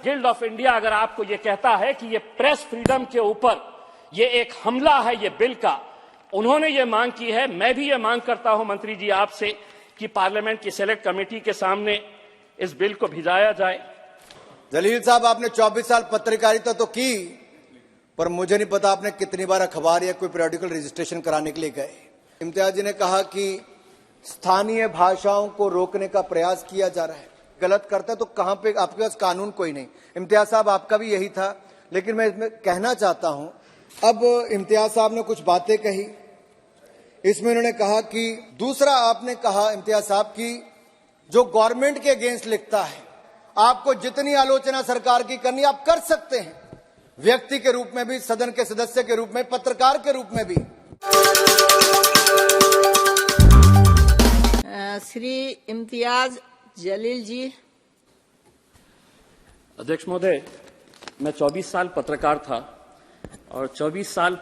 Guild of India अगर आपको ये कहता है कि ये प्रेस फ्रीडम के ऊपर ये एक हमला है ये बिल का, उन्होंने ये मांग की है, मैं भी ये मांग करता हूं मंत्री जी आपसे कि पार्लियामेंट की सेलेक्ट कमेटी के सामने इस बिल को भिजाया जाए। जलील साहब, आपने 24 साल पत्रकारिता तो की, पर मुझे नहीं पता आपने कितनी बार अखबार या कोई पीरियोडिकल रजिस्ट्रेशन कराने के लिए गए। इम्तियाज जी ने कहा कि स्थानीय भाषाओं को रोकने का प्रयास किया जा रहा है। गलत करता है तो कहां पे आपके पास कानून कोई नहीं। इम्तियाज साहब, आपका भी यही था, लेकिन मैं इसमें कहना चाहता हूं, अब इम्तियाज साहब ने कुछ बातें कही, इसमें उन्होंने कहा कि दूसरा आपने कहा इम्तियाज साहब की जो गवर्नमेंट के अगेंस्ट लिखता है, आपको जितनी आलोचना सरकार की करनी आप कर सकते हैं, व्यक्ति के रूप में भी, सदन के सदस्य के रूप में, पत्रकार के रूप में भी। श्री इम्तियाज जलील जी। अध्यक्ष महोदय, मैं 24 साल पत्रकार था और 24 साल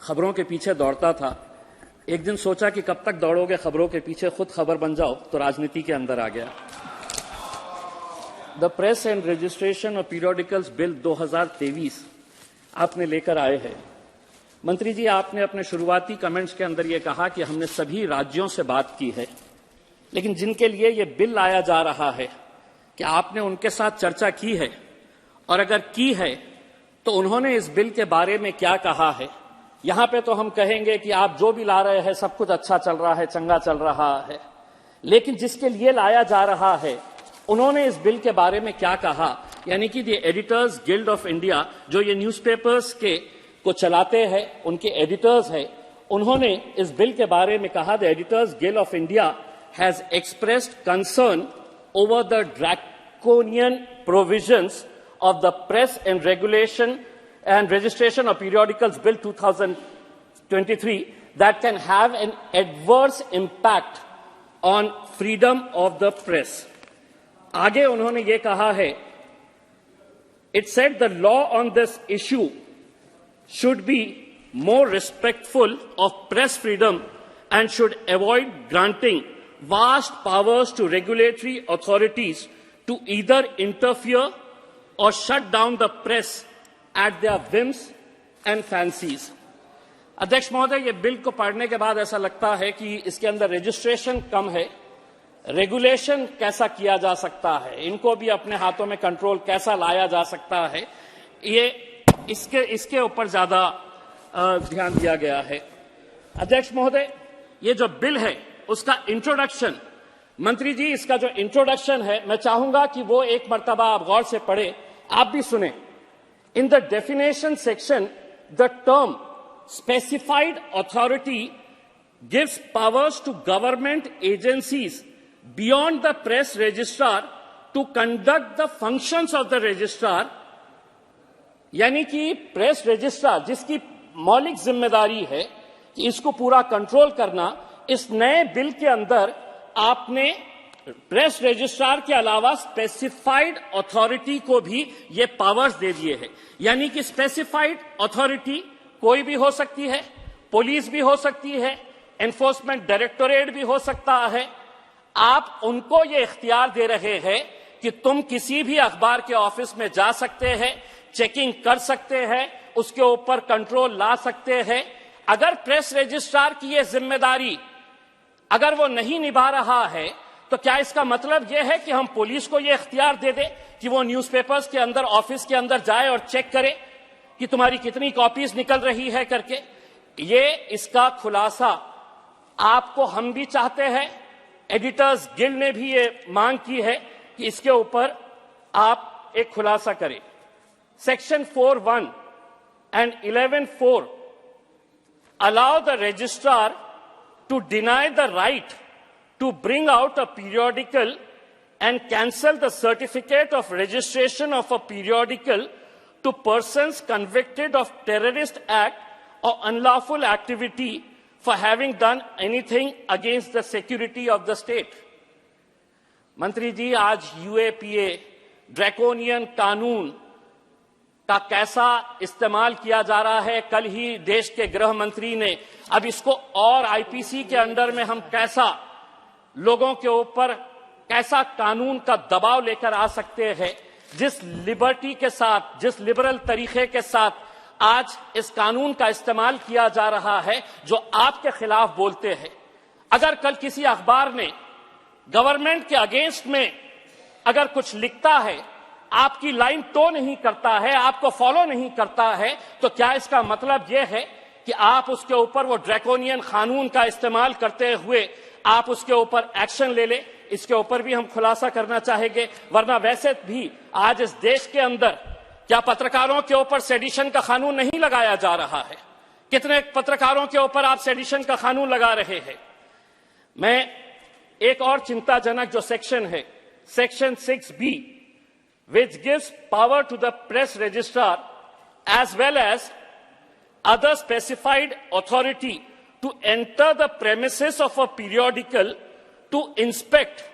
खबरों के पीछे दौड़ता था। एक दिन सोचा कि कब तक दौड़ोगे खबरों के पीछे, खुद खबर बन जाओ, तो राजनीति के अंदर आ गया। The press and registration of periodicals bill 2023 आपने लेकर आए हैं। मंत्री जी, आपने अपने शुरुआती कमेंट्स के अंदर यह कहा कि हमने सभी राज्यों से बात की है, लेकिन जिनके लिए यह बिल लाया जा रहा है, क्या आपने उनके साथ चर्चा की है? और अगर की है तो उन्होंने इस बिल के बारे में क्या कहा है? यहां पे तो हम कहेंगे कि आप जो भी ला रहे हैं सब कुछ अच्छा चल रहा है, चंगा चल रहा है, लेकिन जिसके लिए लाया जा रहा है उन्होंने इस बिल के बारे में क्या कहा? यानी कि the editors guild of India, जो ये न्यूज़पेपर्स के को चलाते हैं, उनके एडिटर्स हैं, उन्होंने इस बिल के बारे में कहा, the editors guild of India has expressed concern over the draconian provisions of the Press and Regulation and Registration of Periodicals Bill 2023 that can have an adverse impact on freedom of the press. आगे उन्होंने ये कहा है, it said the law on this issue should be more respectful of press freedom and should avoid granting vast powers to regulatory authorities to either interfere or shut down the press at their whims and fancies. अध्यक्ष महोदय, ये bill को पढ़ने के बाद ऐसा लगता है कि इसके अंदर रजिस्ट्रेशन कम है, रेगुलेशन कैसा किया जा सकता है, इनको भी अपने हाथों में कंट्रोल कैसा लाया जा सकता है, ये इसके ऊपर ज्यादा ध्यान दिया गया है। अध्यक्ष महोदय, ये जो बिल है उसका इंट्रोडक्शन, मंत्री जी इसका जो इंट्रोडक्शन है, मैं चाहूंगा कि वो एक मर्तबा आप गौर से पढ़े, आप भी सुने। In the definition section, the term specified authority gives powers to government agencies beyond the press registrar to conduct the functions of the registrar. यानी कि प्रेस रजिस्ट्रार, जिसकी मौलिक जिम्मेदारी है कि इसको पूरा कंट्रोल करना, इस नए बिल के अंदर आपने प्रेस रजिस्ट्रार के अलावा स्पेसिफाइड अथॉरिटी को भी ये पावर्स दे दिए हैं। यानी कि स्पेसिफाइड अथॉरिटी कोई भी हो सकती है, पुलिस भी हो सकती है, एनफोर्समेंट डायरेक्टोरेट भी हो सकता है। आप उनको ये इख्तियार दे रहे हैं कि तुम किसी भी अखबार के ऑफिस में जा सकते हैं, चेकिंग कर सकते हैं, उसके ऊपर कंट्रोल ला सकते हैं। अगर प्रेस रजिस्ट्रार की ये जिम्मेदारी अगर वो नहीं निभा रहा है, तो क्या इसका मतलब यह है कि हम पुलिस को यह इख्तियार दे दें कि वो न्यूज़पेपर्स के अंदर, ऑफिस के अंदर जाए और चेक करे कि तुम्हारी कितनी कॉपीज निकल रही है करके? ये इसका खुलासा आपको हम भी चाहते हैं, एडिटर्स गिल्ड ने भी ये मांग की है कि इसके ऊपर आप एक खुलासा करें। Section 4(1) and 11(4) allow the registrar to deny the right to bring out a periodical and cancel the certificate of registration of a periodical to persons convicted of terrorist act or unlawful activity for having done anything against the security of the state. मंत्री जी, आज UAPA draconian कानून का कैसा इस्तेमाल किया जा रहा है, कल ही देश के गृह मंत्री ने, अब इसको और आईपीसी के अंडर में हम कैसा लोगों के ऊपर कैसा कानून का दबाव लेकर आ सकते हैं, जिस लिबर्टी के साथ, जिस लिबरल तरीके के साथ आज इस कानून का इस्तेमाल किया जा रहा है, जो आपके खिलाफ बोलते हैं, अगर कल किसी अखबार ने गवर्नमेंट के अगेंस्ट में अगर कुछ लिखता है, आपकी लाइन टो नहीं करता है, आपको फॉलो नहीं करता है, तो क्या इसका मतलब यह है कि आप उसके ऊपर वो ड्रैकोनियन कानून का इस्तेमाल करते हुए आप उसके ऊपर एक्शन ले ले? इसके ऊपर भी हम खुलासा करना चाहेंगे। वरना वैसे भी आज इस देश के अंदर क्या पत्रकारों के ऊपर सेडिशन का कानून नहीं लगाया जा रहा है? कितने पत्रकारों के ऊपर आप सेडिशन का कानून लगा रहे हैं? मैं एक और चिंताजनक जो सेक्शन है, section 6B, which gives power to the press registrar as well as other specified authority to enter the premises of a periodical to inspect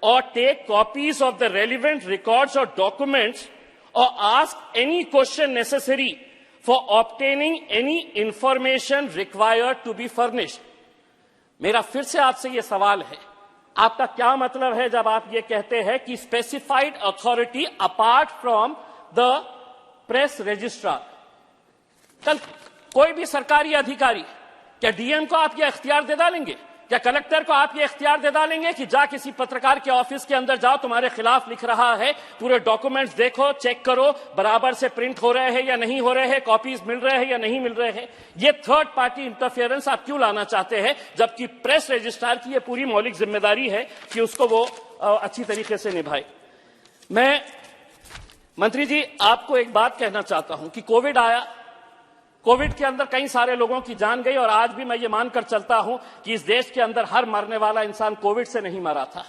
or take copies of the relevant records or documents or ask any question necessary for obtaining any information required to be furnished. मेरा फिर से आपसे ये सवाल है, आपका क्या मतलब है जब आप ये कहते हैं कि specified authority apart from the press registrar? कल कोई भी सरकारी अधिकारी, क्या डीएम को आप ये इख्तियार दे डालेंगे? क्या कलेक्टर को आप ये इख्तियार दे डालेंगे कि जा किसी पत्रकार के ऑफिस के अंदर जाओ, तुम्हारे खिलाफ लिख रहा है, पूरे डॉक्यूमेंट्स देखो, चेक करो, बराबर से प्रिंट हो रहे हैं या नहीं हो रहे हैं, कॉपीज मिल रहे हैं या नहीं मिल रहे हैं? ये थर्ड पार्टी इंटरफेरेंस आप क्यों लाना चाहते हैं, जबकि प्रेस रजिस्ट्रार की ये पूरी मौलिक जिम्मेदारी है कि उसको वो अच्छी तरीके से निभाए? मैं मंत्री जी आपको एक बात कहना चाहता हूं कि कोविड आया, कोविड के अंदर कई सारे लोगों की जान गई, और आज भी मैं ये मानकर चलता हूं कि इस देश के अंदर हर मरने वाला इंसान कोविड से नहीं मरा था।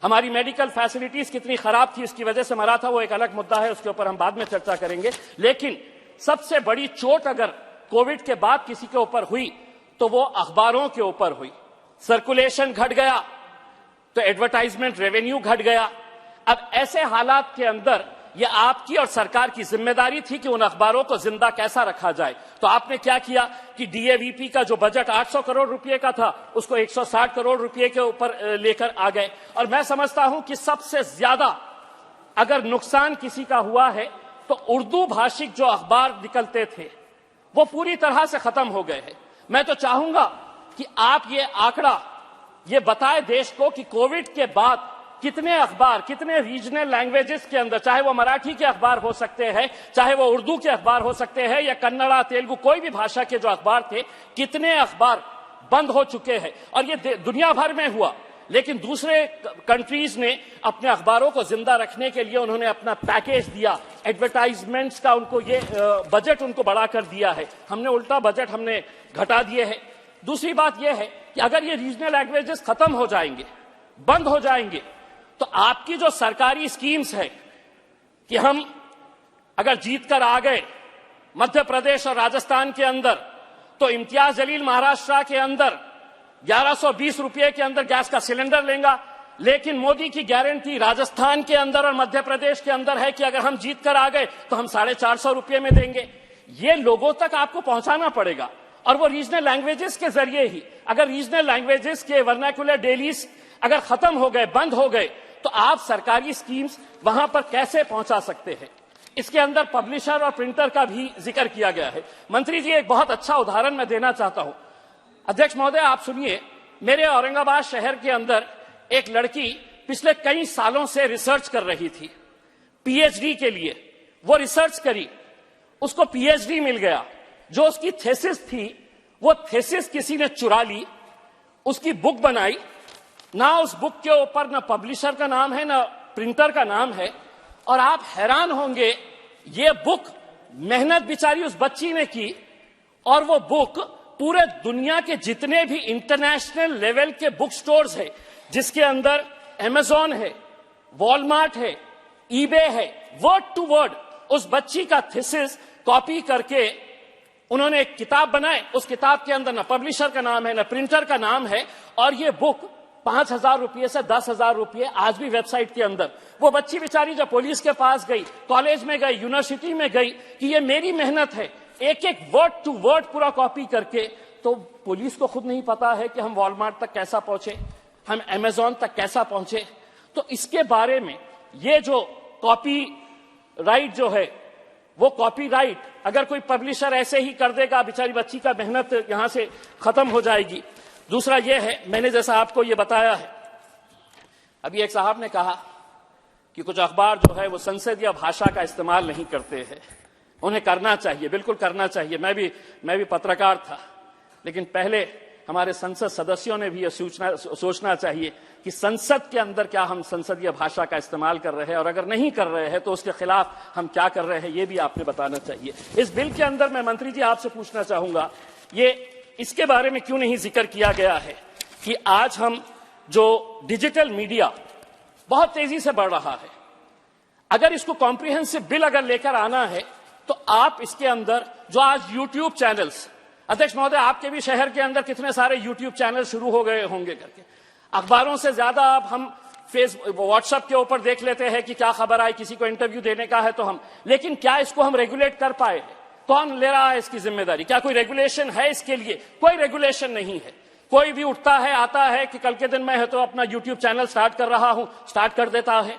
हमारी मेडिकल फैसिलिटीज कितनी खराब थी, इसकी वजह से मरा था, वो एक अलग मुद्दा है, उसके ऊपर हम बाद में चर्चा करेंगे। लेकिन सबसे बड़ी चोट अगर कोविड के बाद किसी के ऊपर हुई तो वो अखबारों के ऊपर हुई। सर्कुलेशन घट गया तो एडवर्टाइजमेंट रेवेन्यू घट गया। अब ऐसे हालात के अंदर ये आपकी और सरकार की जिम्मेदारी थी कि उन अखबारों को जिंदा कैसा रखा जाए। तो आपने क्या किया कि डीएवीपी का जो बजट 800 करोड़ रुपए का था, उसको 160 करोड़ रुपए के ऊपर लेकर आ गए। और मैं समझता हूं कि सबसे ज्यादा अगर नुकसान किसी का हुआ है तो उर्दू भाषिक जो अखबार निकलते थे वो पूरी तरह से खत्म हो गए हैं। मैं तो चाहूंगा कि आप ये आंकड़ा ये बताए देश को कि कोविड के बाद कितने अखबार, कितने रीजनल लैंग्वेजेस के अंदर, चाहे वो मराठी के अखबार हो सकते हैं, चाहे वो उर्दू के अखबार हो सकते हैं, या कन्नड़ा, तेलुगु, कोई भी भाषा के जो अखबार थे, कितने अखबार बंद हो चुके हैं। और ये दुनिया भर में हुआ, लेकिन दूसरे कंट्रीज ने अपने अखबारों को जिंदा रखने के लिए उन्होंने अपना पैकेज दिया, एडवर्टाइजमेंट्स का उनको ये बजट उनको बढ़ाकर दिया है। हमने उल्टा बजट हमने घटा दिए है। दूसरी बात यह है कि अगर ये रीजनल लैंग्वेजेस खत्म हो जाएंगे, बंद हो जाएंगे, तो आपकी जो सरकारी स्कीम्स है कि हम अगर जीत कर आ गए मध्य प्रदेश और राजस्थान के अंदर, तो इम्तियाज जलील महाराष्ट्र के अंदर 1120 रुपए के अंदर गैस का सिलेंडर लेगा। लेकिन मोदी की गारंटी राजस्थान के अंदर और मध्य प्रदेश के अंदर है कि अगर हम जीत कर आ गए तो हम 450 रुपए में देंगे। ये लोगों तक आपको पहुंचाना पड़ेगा, और वो रीजनल लैंग्वेजेस के जरिए ही। अगर रीजनल लैंग्वेजेस के वर्नाकुलर डेलीज अगर खत्म हो गए, बंद हो गए, तो आप सरकारी स्कीम्स वहां पर कैसे पहुंचा सकते हैं? इसके अंदर पब्लिशर और प्रिंटर का भी जिक्र किया गया है। मंत्री जी एक बहुत अच्छा उदाहरण मैं देना चाहता हूं। अध्यक्ष महोदय आप सुनिए, मेरे औरंगाबाद शहर के अंदर एक लड़की पिछले कई सालों से रिसर्च कर रही थी पीएचडी के लिए। वो रिसर्च करी, उसको पीएचडी मिल गया। जो उसकी थेसिस थी, वो थेसिस किसी ने चुरा ली, उसकी बुक बनाई, ना उस बुक के ऊपर ना पब्लिशर का नाम है ना प्रिंटर का नाम है। और आप हैरान होंगे, ये बुक मेहनत बेचारी उस बच्ची ने की, और वो बुक पूरे दुनिया के जितने भी इंटरनेशनल लेवल के बुक स्टोर्स है, जिसके अंदर अमेज़न है, वॉलमार्ट है, ईबे है, वर्ड टू वर्ड उस बच्ची का थीसिस कॉपी करके उन्होंने एक किताब बनाए। उस किताब के अंदर ना पब्लिशर का नाम है ना प्रिंटर का नाम है, और ये बुक 5,000 रुपये से 10,000 रुपये आज भी वेबसाइट के अंदर। वो बच्ची बेचारी जब पुलिस के पास गई, कॉलेज में गई, यूनिवर्सिटी में गई कि ये मेरी मेहनत है, एक एक वर्ड टू वर्ड पूरा कॉपी करके, तो पुलिस को खुद नहीं पता है कि हम वॉलमार्ट तक कैसा पहुंचे, हम अमेज़न तक कैसा पहुंचे। तो इसके बारे में ये जो कॉपी राइट जो है वो कॉपीराइट अगर कोई पब्लिशर ऐसे ही कर देगा, बेचारी बच्ची का मेहनत यहां से खत्म हो जाएगी। दूसरा ये है, मैंने जैसा आपको ये बताया है, अभी एक साहब ने कहा कि कुछ अखबार जो है वो संसदीय भाषा का इस्तेमाल नहीं करते हैं। उन्हें करना चाहिए, बिल्कुल करना चाहिए। मैं भी पत्रकार था, लेकिन पहले हमारे संसद सदस्यों ने भी यह सोचना चाहिए कि संसद के अंदर क्या हम संसदीय भाषा का इस्तेमाल कर रहे हैं, और अगर नहीं कर रहे हैं तो उसके खिलाफ हम क्या कर रहे हैं, यह भी आपने बताना चाहिए। इस बिल के अंदर मैं मंत्री जी आपसे पूछना चाहूंगा, ये इसके बारे में क्यों नहीं जिक्र किया गया है कि आज हम जो डिजिटल मीडिया बहुत तेजी से बढ़ रहा है, अगर इसको कॉम्प्रिहेंसिव बिल अगर लेकर आना है तो आप इसके अंदर जो आज यूट्यूब चैनल्स, अध्यक्ष महोदय आपके भी शहर के अंदर कितने सारे यूट्यूब चैनल शुरू हो गए होंगे करके, अखबारों से ज्यादा अब हम व्हाट्सएप के ऊपर देख लेते हैं कि क्या खबर आई, किसी को इंटरव्यू देने का है तो हम, लेकिन क्या इसको हम रेगुलेट कर पाए? कौन ले रहा है इसकी जिम्मेदारी? क्या कोई रेगुलेशन है इसके लिए? कोई रेगुलेशन नहीं है। कोई भी उठता है, आता है कि कल के दिन मैं है तो अपना यूट्यूब चैनल स्टार्ट कर रहा हूं, स्टार्ट कर देता है।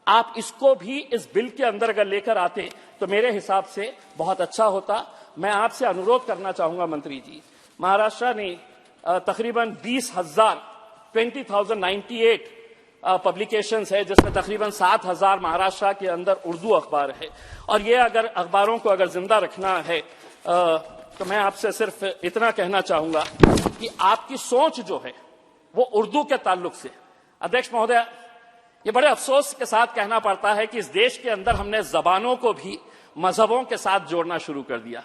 आप इसको भी इस बिल के अंदर अगर लेकर आते तो मेरे हिसाब से बहुत अच्छा होता। मैं आपसे अनुरोध करना चाहूंगा मंत्री जी, महाराष्ट्र ने तकरीबन 20,098 पब्लिकेशंस है, जिसमें तकरीबन 7,000 महाराष्ट्र के अंदर उर्दू अखबार है, और ये अगर अखबारों को अगर जिंदा रखना है तो मैं आपसे सिर्फ इतना कहना चाहूंगा कि आपकी सोच जो है वो उर्दू के ताल्लुक से, अध्यक्ष महोदय ये बड़े अफसोस के साथ कहना पड़ता है कि इस देश के अंदर हमने जबानों को भी मजहबों के साथ जोड़ना शुरू कर दिया,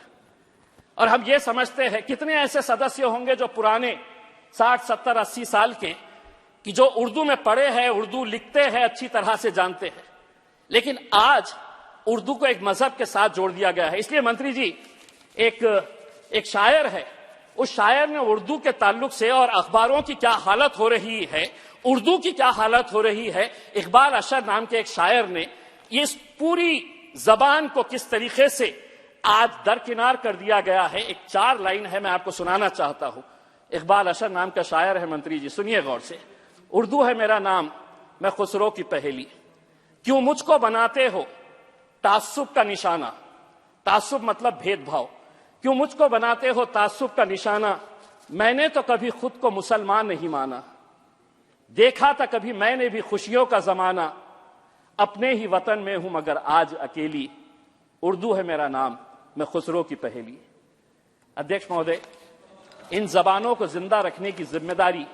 और हम ये समझते हैं कितने ऐसे सदस्य होंगे जो पुराने 60, 70, 80 साल के कि जो उर्दू में पढ़े हैं, उर्दू लिखते हैं, अच्छी तरह से जानते हैं, लेकिन आज उर्दू को एक मजहब के साथ जोड़ दिया गया है। इसलिए मंत्री जी, एक शायर है, उस शायर ने उर्दू के ताल्लुक से और अखबारों की क्या हालत हो रही है, उर्दू की क्या हालत हो रही है, इकबाल अशर नाम के एक शायर ने इस पूरी जबान को किस तरीके से आज दरकिनार कर दिया गया है। एक 4 लाइन है, मैं आपको सुनाना चाहता हूं। इकबाल अशर नाम का शायर है, मंत्री जी सुनिए गौर से। उर्दू है मेरा नाम, मैं खुसरो की पहेली, क्यों मुझको बनाते हो तासुब का निशाना, तासुब मतलब भेदभाव, क्यों मुझको बनाते हो तासुब का निशाना, मैंने तो कभी खुद को मुसलमान नहीं माना, देखा था कभी मैंने भी खुशियों का जमाना, अपने ही वतन में हूं मगर आज अकेली, उर्दू है मेरा नाम, मैं खुसरो की पहेली। अध्यक्ष महोदय, इन जबानों को जिंदा रखने की जिम्मेदारी,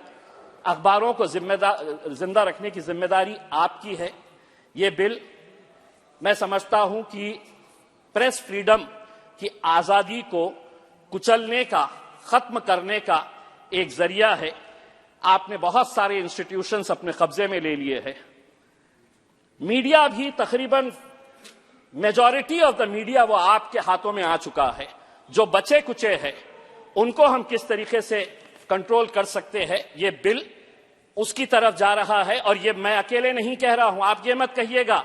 अखबारों को जिंदा रखने की जिम्मेदारी आपकी है। ये बिल मैं समझता हूं कि प्रेस फ्रीडम की आजादी को कुचलने का, खत्म करने का एक जरिया है। आपने बहुत सारे इंस्टीट्यूशंस अपने कब्जे में ले लिए हैं। मीडिया भी तकरीबन मेजॉरिटी ऑफ द मीडिया वो आपके हाथों में आ चुका है। जो बचे कुचे हैं उनको हम किस तरीके से कंट्रोल कर सकते हैं, ये बिल उसकी तरफ जा रहा है। और ये मैं अकेले नहीं कह रहा हूं, आप ये मत कहिएगा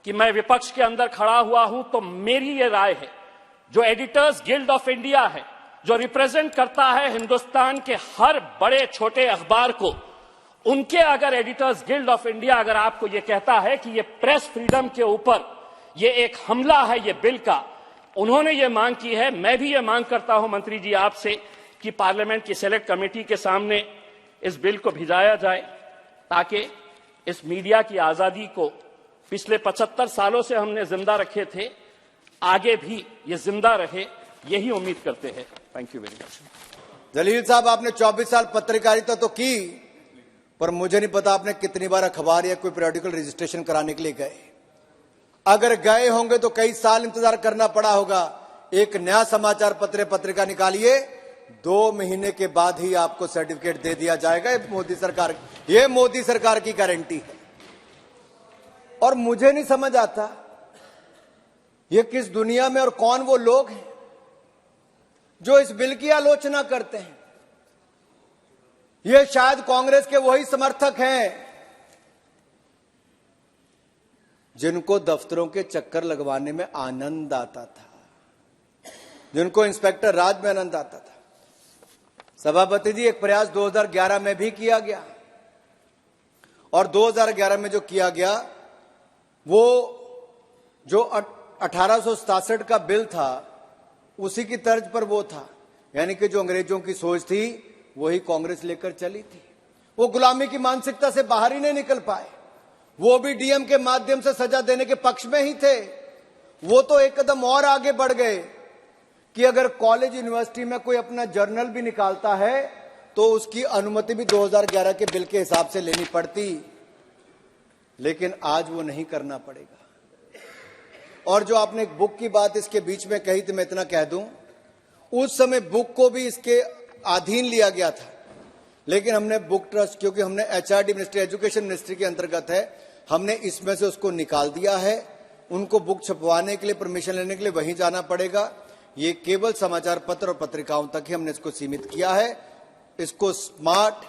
कि मैं विपक्ष के अंदर खड़ा हुआ हूं। तो मेरी ये राय है, जो एडिटर्स गिल्ड ऑफ इंडिया है, जो रिप्रेजेंट करता है हिंदुस्तान के हर बड़े छोटे अखबार को, उनके अगर एडिटर्स गिल्ड ऑफ इंडिया अगर आपको ये कहता है कि ये प्रेस फ्रीडम के ऊपर ये एक हमला है ये बिल का, उन्होंने ये मांग की है, मैं भी ये मांग करता हूं मंत्री जी आपसे कि पार्लियामेंट की सेलेक्ट कमेटी के सामने इस बिल को भिजाया जाए, ताकि इस मीडिया की आजादी को पिछले 75 सालों से हमने जिंदा रखे थे, आगे भी ये जिंदा रहे, यही उम्मीद करते हैं। Thank you very much. Jaleel साहब, आपने 24 साल पत्रकारिता तो की, पर मुझे नहीं पता आपने कितनी बार अखबार या कोई पीरियोडिकल रजिस्ट्रेशन कराने के लिए गए। अगर गए होंगे तो कई साल इंतजार करना पड़ा होगा। एक नया समाचार पत्र पत्रिका निकालिए, 2 महीने के बाद ही आपको सर्टिफिकेट दे दिया जाएगा। ये मोदी सरकार की गारंटी है। और मुझे नहीं समझ आता ये किस दुनिया में और कौन वो लोग हैं जो इस बिल की आलोचना करते हैं। ये शायद कांग्रेस के वही समर्थक हैं जिनको दफ्तरों के चक्कर लगवाने में आनंद आता था, जिनको इंस्पेक्टर राज में आनंद आता था। सभापति जी, एक प्रयास 2011 में भी किया गया, और 2011 में जो किया गया वो जो 1867 का बिल था उसी की तर्ज पर वो था, यानी कि जो अंग्रेजों की सोच थी वही कांग्रेस लेकर चली थी। वो गुलामी की मानसिकता से बाहर ही नहीं निकल पाए। वो भी डीएम के माध्यम से सजा देने के पक्ष में ही थे। वो तो एक कदम और आगे बढ़ गए कि अगर कॉलेज यूनिवर्सिटी में कोई अपना जर्नल भी निकालता है तो उसकी अनुमति भी 2011 के बिल के हिसाब से लेनी पड़ती, लेकिन आज वो नहीं करना पड़ेगा। और जो आपने एक बुक की बात इसके बीच में कही थी, मैं इतना कह दूं, उस समय बुक को भी इसके अधीन लिया गया था, लेकिन हमने बुक ट्रस्ट, क्योंकि हमने एचआरडी मिनिस्ट्री, एजुकेशन मिनिस्ट्री के अंतर्गत है, हमने इसमें से उसको निकाल दिया है। उनको बुक छपवाने के लिए, परमिशन लेने के लिए वहीं जाना पड़ेगा। ये केवल समाचार पत्र और पत्रिकाओं तक ही हमने इसको सीमित किया है। इसको स्मार्ट,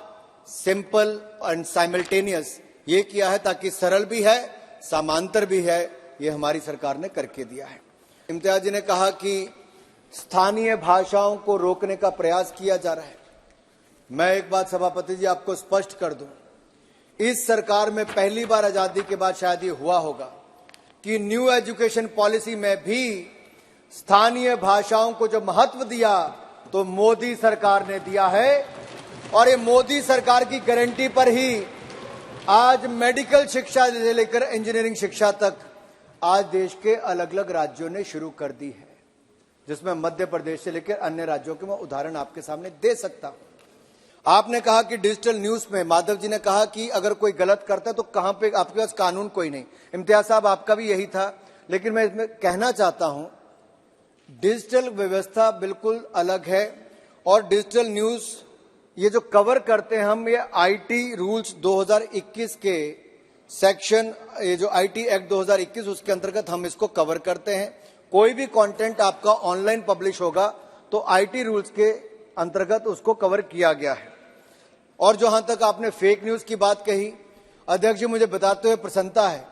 सिंपल एंड साइमल्टेनियस ये किया है ताकि सरल भी है, समांतर भी है। ये हमारी सरकार ने करके दिया है। इम्तियाज जी ने कहा कि स्थानीय भाषाओं को रोकने का प्रयास किया जा रहा है। मैं एक बात सभापति जी आपको स्पष्ट कर दूं, इस सरकार में पहली बार आजादी के बाद शायद ये हुआ होगा कि न्यू एजुकेशन पॉलिसी में भी स्थानीय भाषाओं को जो महत्व दिया तो मोदी सरकार ने दिया है। और ये मोदी सरकार की गारंटी पर ही आज मेडिकल शिक्षा से लेकर इंजीनियरिंग शिक्षा तक आज देश के अलग अलग राज्यों ने शुरू कर दी है, जिसमें मध्य प्रदेश से लेकर अन्य राज्यों के मैं उदाहरण आपके सामने दे सकता हूं। आपने कहा कि डिजिटल न्यूज में, माधव जी ने कहा कि अगर कोई गलत करता है तो कहां पे आपके पास कानून कोई नहीं। इम्तियाज साहब आपका भी यही था, लेकिन मैं इसमें कहना चाहता हूं डिजिटल व्यवस्था बिल्कुल अलग है और डिजिटल न्यूज ये जो कवर करते हैं हम, ये आईटी रूल्स 2021 के सेक्शन, ये जो आईटी एक्ट 2021 उसके अंतर्गत हम इसको कवर करते हैं। कोई भी कंटेंट आपका ऑनलाइन पब्लिश होगा तो आईटी रूल्स के अंतर्गत उसको कवर किया गया है। और जहां तक आपने फेक न्यूज की बात कही, अध्यक्ष जी मुझे बताते हुए प्रसन्नता है,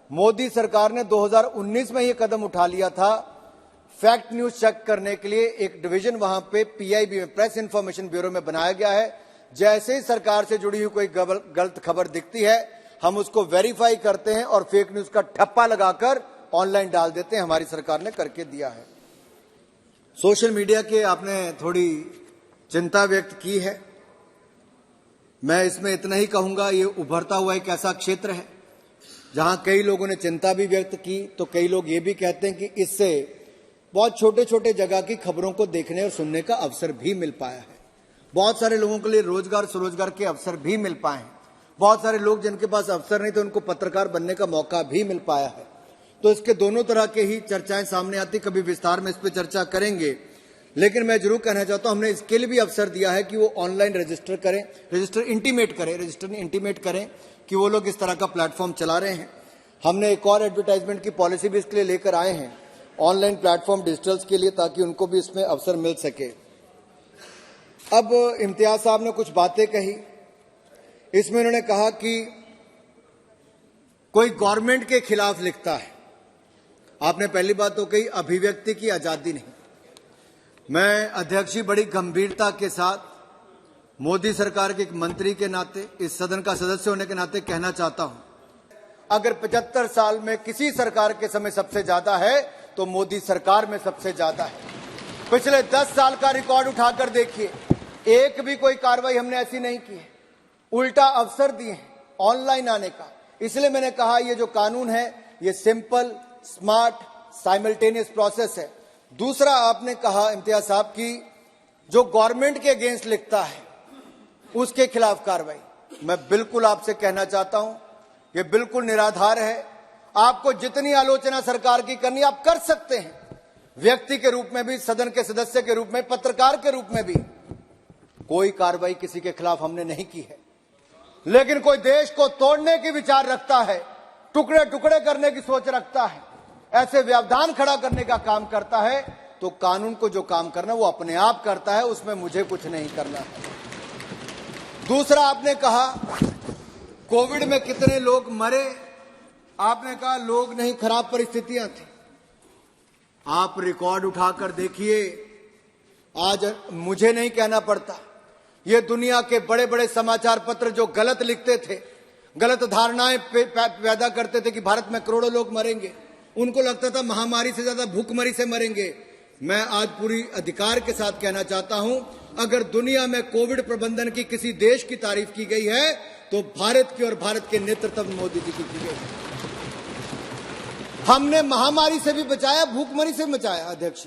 मोदी सरकार ने 2019 में यह कदम उठा लिया था फैक्ट न्यूज चेक करने के लिए। एक डिवीजन वहां पे पीआईबी में, प्रेस इंफॉर्मेशन ब्यूरो में बनाया गया है। जैसे ही सरकार से जुड़ी हुई कोई गलत खबर दिखती है हम उसको वेरीफाई करते हैं और फेक न्यूज का ठप्पा लगाकर ऑनलाइन डाल देते हैं। हमारी सरकार ने करके दिया है। सोशल मीडिया के आपने थोड़ी चिंता व्यक्त की है। मैं इसमें इतना ही कहूंगा, ये उभरता हुआ एक ऐसा क्षेत्र है जहां कई लोगों ने चिंता भी व्यक्त की, तो कई लोग ये भी कहते हैं कि इससे बहुत छोटे छोटे जगह की खबरों को देखने और सुनने का अवसर भी मिल पाया है। बहुत सारे लोगों के लिए रोजगार स्वरोजगार के अवसर भी मिल पाए हैं। बहुत सारे लोग जिनके पास अवसर नहीं थे उनको पत्रकार बनने का मौका भी मिल पाया है। तो इसके दोनों तरह के ही चर्चाएं सामने आती, कभी विस्तार में इस पर चर्चा करेंगे। लेकिन मैं जरूर कहना चाहता हूं हमने इसके लिए भी अवसर दिया है कि वो ऑनलाइन रजिस्टर करें, रजिस्टर इंटीमेट करें कि वो लोग इस तरह का प्लेटफॉर्म चला रहे हैं। हमने एक और एडवर्टाइजमेंट की पॉलिसी भी इसके लिए लेकर आए हैं, ऑनलाइन प्लेटफॉर्म डिजिटल्स के लिए, ताकि उनको भी इसमें अवसर मिल सके। अब इम्तियाज साहब ने कुछ बातें कही, इसमें उन्होंने कहा कि कोई गवर्नमेंट के खिलाफ लिखता है। आपने पहली बात तो कही अभिव्यक्ति की आजादी नहीं। मैं अध्यक्ष जी बड़ी गंभीरता के साथ मोदी सरकार के एक मंत्री के नाते, इस सदन का सदस्य होने के नाते कहना चाहता हूं, अगर 75 साल में किसी सरकार के समय सबसे ज्यादा है तो मोदी सरकार में सबसे ज्यादा है। पिछले 10 साल का रिकॉर्ड उठाकर देखिए, एक भी कोई कार्रवाई हमने ऐसी नहीं की है, उल्टा अवसर दिए हैं ऑनलाइन आने का। इसलिए मैंने कहा ये जो कानून है ये सिंपल, स्मार्ट, साइमल्टेनियस प्रोसेस है। दूसरा आपने कहा इम्तियाज साहब की जो गवर्नमेंट के अगेंस्ट लिखता है उसके खिलाफ कार्रवाई। मैं बिल्कुल आपसे कहना चाहता हूं ये बिल्कुल निराधार है। आपको जितनी आलोचना सरकार की करनी आप कर सकते हैं, व्यक्ति के रूप में भी, सदन के सदस्य के रूप में, पत्रकार के रूप में भी। कोई कार्रवाई किसी के खिलाफ हमने नहीं की है। लेकिन कोई देश को तोड़ने की विचार रखता है, टुकड़े टुकड़े करने की सोच रखता है, ऐसे व्यवधान खड़ा करने का काम करता है, तो कानून को जो काम करना वो अपने आप करता है, उसमें मुझे कुछ नहीं करना है। दूसरा आपने कहा कोविड में कितने लोग मरे, आपने कहा लोग नहीं, खराब परिस्थितियां थी। आप रिकॉर्ड उठाकर देखिए, आज मुझे नहीं कहना पड़ता, ये दुनिया के बड़े बड़े समाचार पत्र जो गलत लिखते थे, गलत धारणाएं पैदा करते थे कि भारत में करोड़ों लोग मरेंगे, उनको लगता था महामारी से ज्यादा भूखमरी से मरेंगे। मैं आज पूरी अधिकार के साथ कहना चाहता हूं, अगर दुनिया में कोविड प्रबंधन की किसी देश की तारीफ की गई है तो भारत की, और भारत के नेतृत्व में मोदी जी की गई। हमने महामारी से भी बचाया, भूखमरी से बचाया। अध्यक्ष,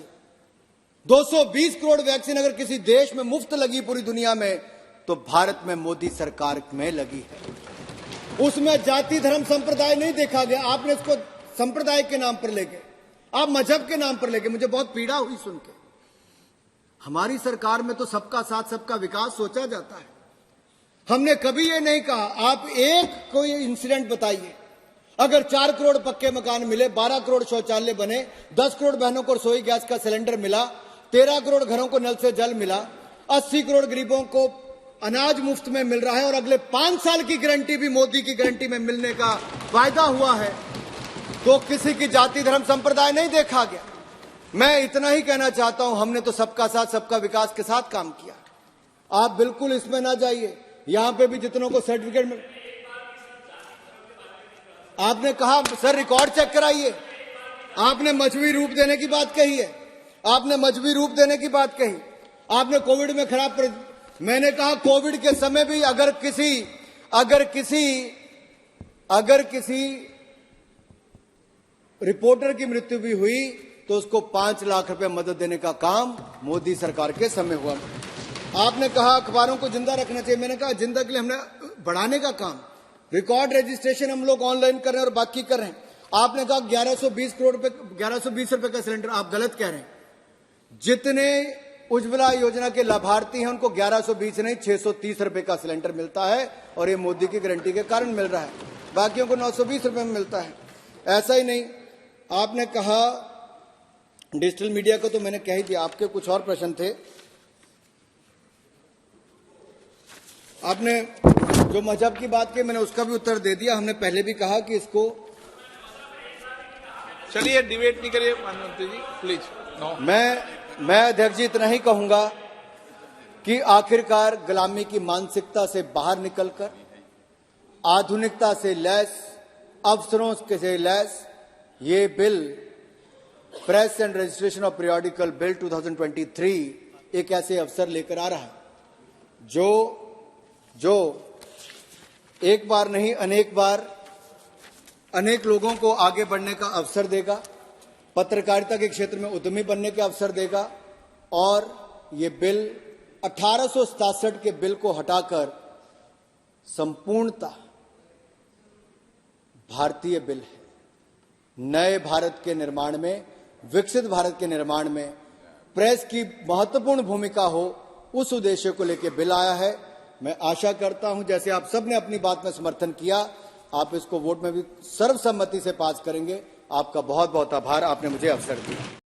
220 करोड़ वैक्सीन अगर किसी देश में मुफ्त लगी पूरी दुनिया में, तो भारत में मोदी सरकार में लगी है। उसमें जाति धर्म संप्रदाय नहीं देखा गया। आपने इसको संप्रदाय के नाम पर ले गए, आप मजहब के नाम पर ले गए। मुझे बहुत पीड़ा हुई सुन के। हमारी सरकार में तो सबका साथ सबका विकास सोचा जाता है। हमने कभी ये नहीं कहा, आप एक कोई इंसिडेंट बताइए। अगर 4 करोड़ पक्के मकान मिले, 12 करोड़ शौचालय बने, 10 करोड़ बहनों को रसोई गैस का सिलेंडर मिला, 13 करोड़ घरों को नल से जल मिला, 80 करोड़ गरीबों को अनाज मुफ्त में मिल रहा है, और अगले 5 साल की गारंटी भी मोदी की गारंटी में मिलने का वायदा हुआ है, तो किसी की जाति धर्म संप्रदाय नहीं देखा गया। मैं इतना ही कहना चाहता हूं, हमने तो सबका साथ सबका विकास के साथ काम किया। आप बिल्कुल इसमें ना जाइए। यहां पे भी जितनों को सर्टिफिकेट मिल, आपने कहा सर रिकॉर्ड चेक कराइए। आपने मजबूरी रूप देने की बात कही है, आपने मजबूरी रूप देने की बात कही। आपने कोविड में खराब मैंने कहा कोविड के समय भी अगर किसी रिपोर्टर की मृत्यु भी हुई तो उसको 5 लाख रुपए मदद देने का काम मोदी सरकार के समय हुआ। आपने कहा अखबारों को जिंदा रखना चाहिए। मैंने कहा जिंदा के लिए हमने बढ़ाने का काम, रिकॉर्ड रजिस्ट्रेशन हम लोग ऑनलाइन कर रहे हैं और बाकी कर रहे हैं। आपने कहा 1120 रुपए का सिलेंडर, आप गलत कह रहे हैं। जितने उज्ज्वला योजना के लाभार्थी हैं उनको 1120 नहीं 630 रुपए का सिलेंडर मिलता है, और ये मोदी की गारंटी के कारण मिल रहा है। बाकियों को 920 रुपए में मिलता है। ऐसा ही नहीं, आपने कहा डिजिटल मीडिया को तो मैंने कह ही दिया। आपके कुछ और प्रश्न थे। आपने जो मजहब की बात की मैंने उसका भी उत्तर दे दिया। हमने पहले भी कहा कि इसको, चलिए डिबेट नहीं करिए प्रधानमंत्री जी प्लीज। नो। मैं अध्यक्ष जी इतना ही कहूंगा कि आखिरकार गुलामी की मानसिकता से बाहर निकलकर आधुनिकता से लैस, अवसरों से लैस ये bill press and registration of periodical bill 2023 एक ऐसे अवसर लेकर आ रहा है जो एक बार नहीं अनेक बार अनेक लोगों को आगे बढ़ने का अवसर देगा, पत्रकारिता के क्षेत्र में उद्यमी बनने का अवसर देगा। और ये बिल 1867 के बिल को हटाकर संपूर्णतः भारतीय बिल है। नए भारत के निर्माण में, विकसित भारत के निर्माण में प्रेस की महत्वपूर्ण भूमिका हो, उस उद्देश्य को लेकर बिल आया है। मैं आशा करता हूं जैसे आप सब ने अपनी बात में समर्थन किया, आप इसको वोट में भी सर्वसम्मति से पास करेंगे। आपका बहुत बहुत आभार, आपने मुझे अवसर दिया।